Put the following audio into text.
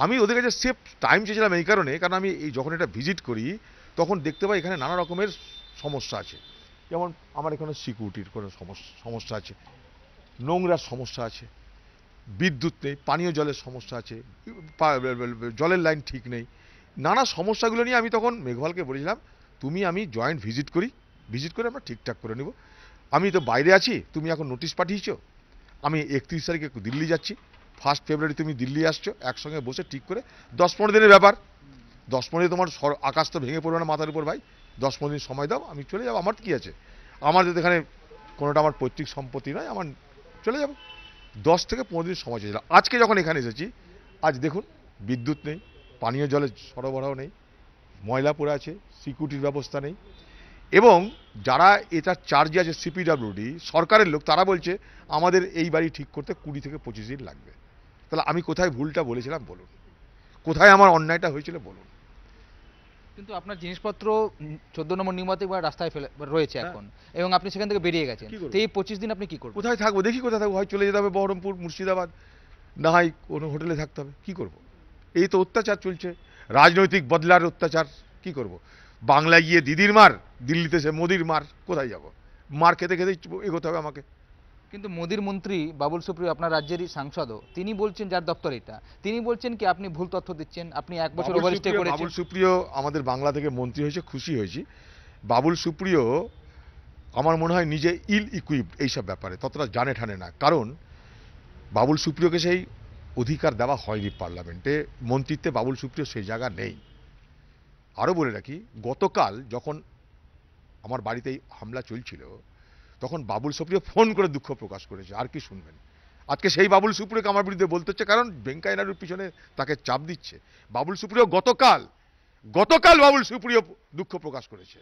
আমি ওদের কাছে সেফ টাইম চেয়েছিলাম এই কারণে, কারণ আমি এই যখন এটা ভিজিট করি তখন দেখতে পাই এখানে নানা রকমের সমস্যা আছে। যেমন আমার এখানে সিকিউরিটির কোনো সমস্যা আছে, নোংরার সমস্যা আছে, বিদ্যুৎ নেই, পানীয় জলের সমস্যা আছে, জলের লাইন ঠিক নেই, নানা সমস্যাগুলো নিয়ে আমি তখন মেঘওয়ালকে বলেছিলাম তুমি আমি জয়েন্ট ভিজিট করে আমরা ঠিকঠাক করে নেব। আমি তো বাইরে আছি, তুমি এখন নোটিশ পাঠিয়েছো, আমি 31 তারিখে দিল্লি যাচ্ছি, 1 ফেব্রুয়ারি তুমি দিল্লি আসছো, একসঙ্গে বসে ঠিক করে 10-15 দিনের ব্যাপার, 10-15 তোমার আকাশ তো ভেঙে পড়বে না মাথার উপর ভাই, 10-15 দিন সময় দাও, আমি চলে যাবো, আমার কি আছে, আমার যদি এখানে কোনোটা আমার পৈতৃক সম্পত্তি নয়, আমার চলে যাবো। 10 থেকে 15 দিন সময় চেয়েছিলাম। আজকে যখন এখানে এসেছি, আজ দেখুন বিদ্যুৎ নেই, পানীয় জলের সরবরাহ নেই, ময়লা পড়ে আছে, সিকিউরিটির ব্যবস্থা নেই, এবং যারা এটা চার্জে আছে সিপিডব্লিউডি সরকারের লোক, তারা বলছে আমাদের এই বাড়ি ঠিক করতে 20 থেকে 25 দিন লাগবে। তাহলে আমি কোথায় ভুলটা বলেছিলাম বলুন, কোথায় আমার অন্যায়টা হয়েছিল বলুন। কিন্তু আপনার জিনিসপত্র 14 নম্বর নিউমার্কেট বা রাস্তায় ফেলে রয়েছে এখন, এবং আপনি সেখান থেকে বেরিয়ে গেছেন, তো এই 25 দিন আপনি কি করবেন? কোথায় থাকবো দেখি, কোথায় থাকবো, হয় চলে যেতে হবে বহরমপুর, মুর্শিদাবাদ, না হয় কোনো হোটেলে থাকতে হবে, কি করব। এই তো অত্যাচার চলছে, রাজনৈতিক বদলার অত্যাচার, কি করব। বাংলায় গিয়ে দিদির মার, দিল্লিতে সে মোদির মার, কোথায় যাব, মার খেতে খেতেই এগোতে হবে আমাকে। কিন্তু মোদির মন্ত্রী বাবুল সুপ্রিয় আপনার রাজ্যেরই সাংসদও, তিনি বলছেন, যার দপ্তর এটা, তিনি বলছেন কি আপনি ভুল তথ্য দিচ্ছেন, আপনি 1 বছর ওভার স্টে করেছেন। বাবুল সুপ্রিয় আমাদের বাংলা থেকে মন্ত্রী হয়েছে, খুশি হয়েছি। বাবুল সুপ্রিয় আমার মনে হয় নিজে ইল ইকুইপড এইসব ব্যাপারে, ততটা জানে ঠানে না, কারণ বাবুল সুপ্রিয়কে সেই অধিকার দেওয়া হয়নি পার্লামেন্টে, মন্ত্রিত্বে বাবুল সুপ্রিয় সেই জায়গা নেই। আরও বলে রাখি, গতকাল যখন আমার বাড়িতে হামলা চলছিল তখন বাবুল সুপ্রিয় ফোন করে দুঃখ প্রকাশ করেছে, আর কি শুনবেন। আজকে সেই বাবুল সুপ্রিয়কে আমার বিরুদ্ধে বলতে হচ্ছে, কারণ ভেঙ্কাইয়া নাইডুর পিছনে তাকে চাপ দিচ্ছে। বাবুল সুপ্রিয় গতকাল বাবুল সুপ্রিয় দুঃখ প্রকাশ করেছে।